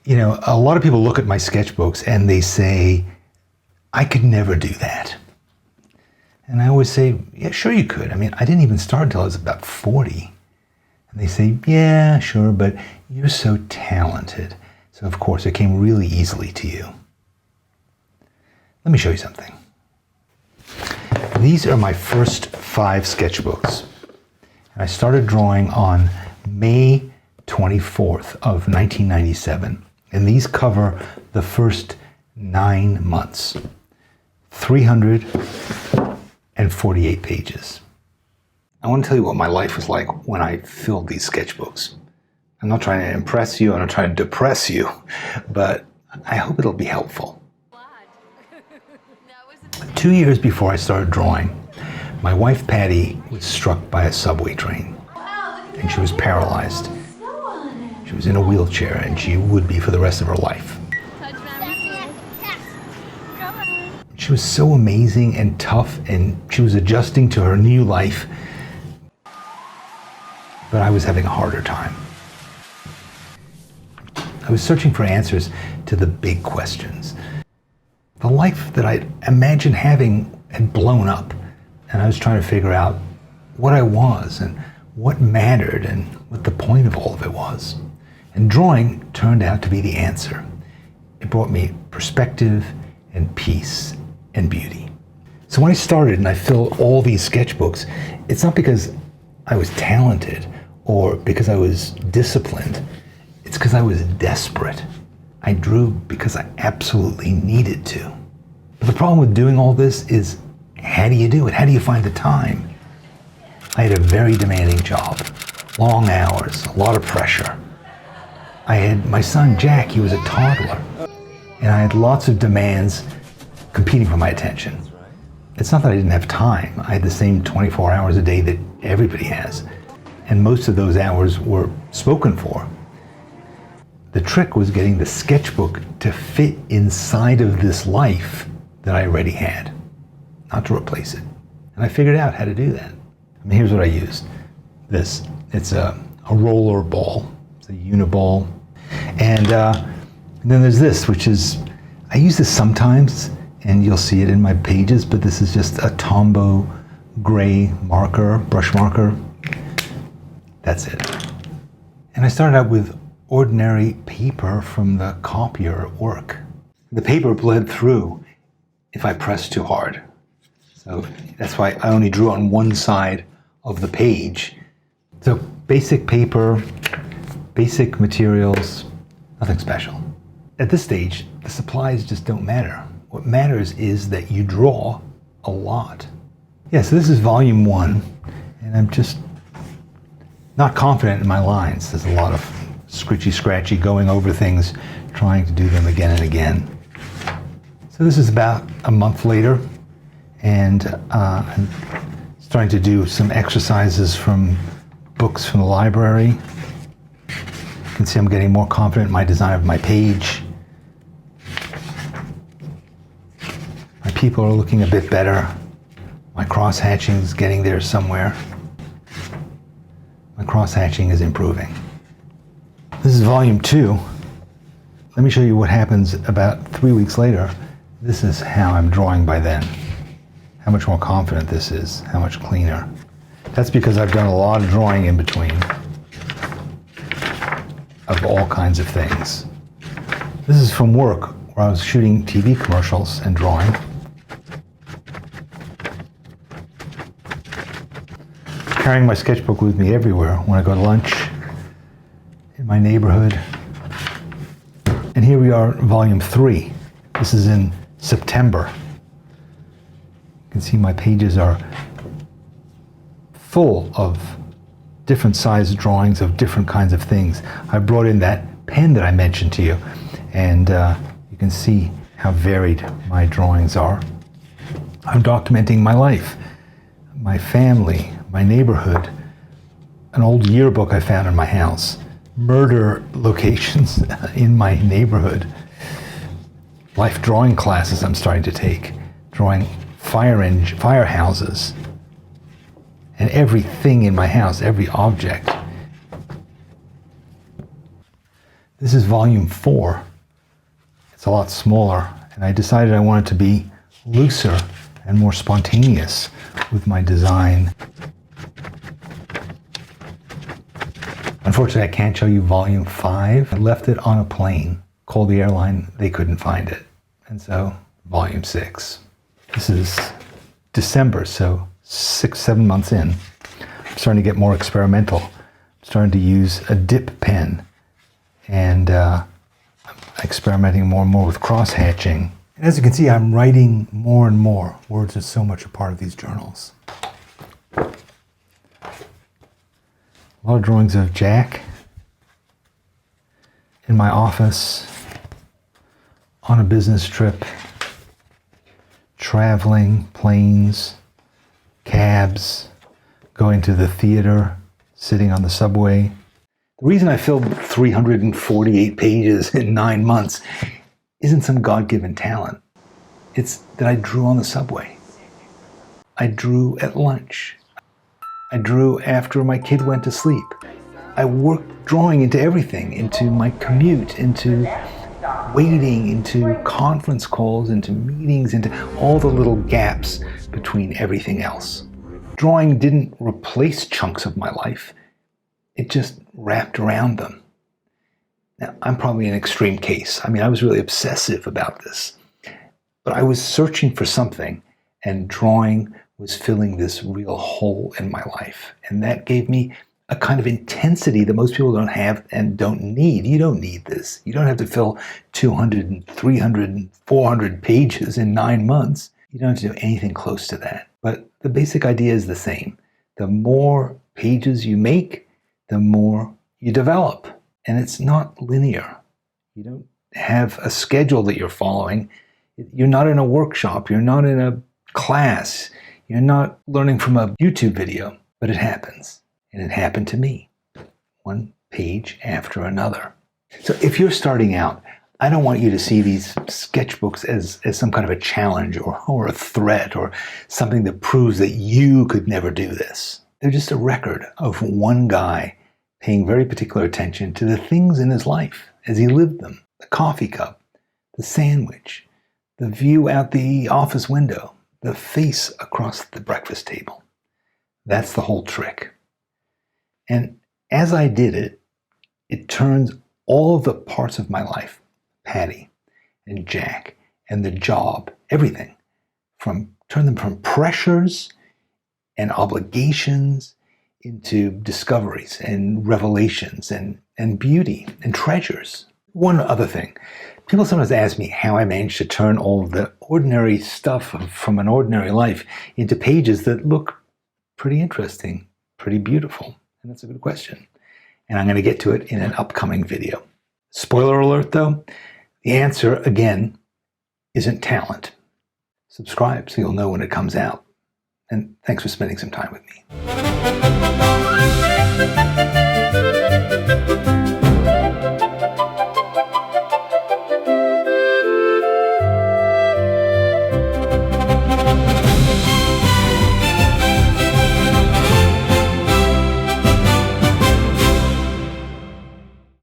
You know, a lot of people look at my sketchbooks and they say, I could never do that. And I always say, yeah, sure you could. I mean, I didn't even start until I was about 40. And they say, yeah, sure, but you're so talented. So of course it came really easily to you. Let me show you something. These are my first 5 sketchbooks. And I started drawing on May 24th of 1997. And these cover the first 9 months. 348 pages. I want to tell you what my life was like when I filled these sketchbooks. I'm not trying to impress you, I'm not trying to depress you, but I hope it'll be helpful. 2 years before I started drawing, my wife Patty was struck by a subway train, and she was paralyzed. She was in a wheelchair, and she would be for the rest of her life. She was so amazing and tough, and she was adjusting to her new life, but I was having a harder time. I was searching for answers to the big questions. The life that I imagined having had blown up, and I was trying to figure out what I was and what mattered and what the point of all of it was. And drawing turned out to be the answer. It brought me perspective and peace and beauty. So when I started and I filled all these sketchbooks, it's not because I was talented or because I was disciplined. It's because I was desperate. I drew because I absolutely needed to. But the problem with doing all this is, how do you do it? How do you find the time? I had a very demanding job, long hours, a lot of pressure. I had my son, Jack, he was a toddler, and I had lots of demands competing for my attention. It's not that I didn't have time. I had the same 24 hours a day that everybody has, and most of those hours were spoken for. The trick was getting the sketchbook to fit inside of this life that I already had, not to replace it. And I figured out how to do that. I mean, here's what I used. This, it's a roller ball. It's a uniball. And then there's this, which is, I use this sometimes, and you'll see it in my pages, but this is just a Tombow gray marker, brush marker. That's it. And I started out with ordinary paper from the copier at work. The paper bled through if I pressed too hard. So that's why I only drew on one side of the page. So basic paper, basic materials, nothing special. At this stage, the supplies just don't matter. What matters is that you draw a lot. Yeah, so this is volume 1, and I'm just not confident in my lines. There's a lot of scratchy going over things, trying to do them again and again. So this is about a month later, and I'm starting to do some exercises from books from the library. You can see I'm getting more confident in my design of my page. My people are looking a bit better. My cross-hatching is getting there somewhere. My cross-hatching is improving. This is volume 2. Let me show you what happens about 3 weeks later. This is how I'm drawing by then. How much more confident this is, how much cleaner. That's because I've done a lot of drawing in between of all kinds of things. This is from work, where I was shooting TV commercials and drawing. Carrying my sketchbook with me everywhere when I go to lunch, in my neighborhood. And here we are, volume 3. This is in September. You can see my pages are full of different size drawings of different kinds of things. I brought in that pen that I mentioned to you, and you can see how varied my drawings are. I'm documenting my life, my family, my neighborhood, an old yearbook I found in my house, murder locations in my neighborhood, life drawing classes I'm starting to take, drawing firehouses, and everything in my house, every object. This is volume 4. It's a lot smaller, and I decided I wanted to be looser and more spontaneous with my design. Unfortunately, I can't show you volume 5. I left it on a plane, called the airline, they couldn't find it. And so, volume 6. This is December, so 6-7 months in. I'm starting to get more experimental. I'm starting to use a dip pen, and I'm experimenting more and more with cross-hatching. And as you can see, I'm writing more and more. Words are so much a part of these journals. A lot of drawings of Jack in my office, on a business trip, traveling, planes, cabs, going to the theater, sitting on the subway. The reason I filled 348 pages in 9 months isn't some God-given talent. It's that I drew on the subway. I drew at lunch. I drew after my kid went to sleep. I worked drawing into everything, into my commute, into waiting, into conference calls, into meetings, into all the little gaps between everything else. Drawing didn't replace chunks of my life. It just wrapped around them. Now, I'm probably an extreme case. I was really obsessive about this. But I was searching for something, and drawing was filling this real hole in my life. And that gave me a kind of intensity that most people don't have and don't need. You don't need this. You don't have to fill 200 and 300 and 400 pages in 9 months. You don't have to do anything close to that. But the basic idea is the same. The more pages you make, the more you develop. And it's not linear. You don't have a schedule that you're following. You're not in a workshop. You're not in a class. You're not learning from a YouTube video. But it happens. And it happened to me. One page after another. So if you're starting out, I don't want you to see these sketchbooks as some kind of a challenge or a threat or something that proves that you could never do this. They're just a record of one guy paying very particular attention to the things in his life as he lived them. The coffee cup, the sandwich, the view out the office window, the face across the breakfast table. That's the whole trick. And as I did it, it turns all of the parts of my life, Patty and Jack and the job, everything, turn them from pressures and obligations into discoveries and revelations and beauty and treasures. One other thing, people sometimes ask me how I managed to turn all of the ordinary stuff from an ordinary life into pages that look pretty interesting, pretty beautiful. And that's a good question. And I'm going to get to it in an upcoming video. Spoiler alert though, the answer, again, isn't talent. Subscribe so you'll know when it comes out. And thanks for spending some time with me.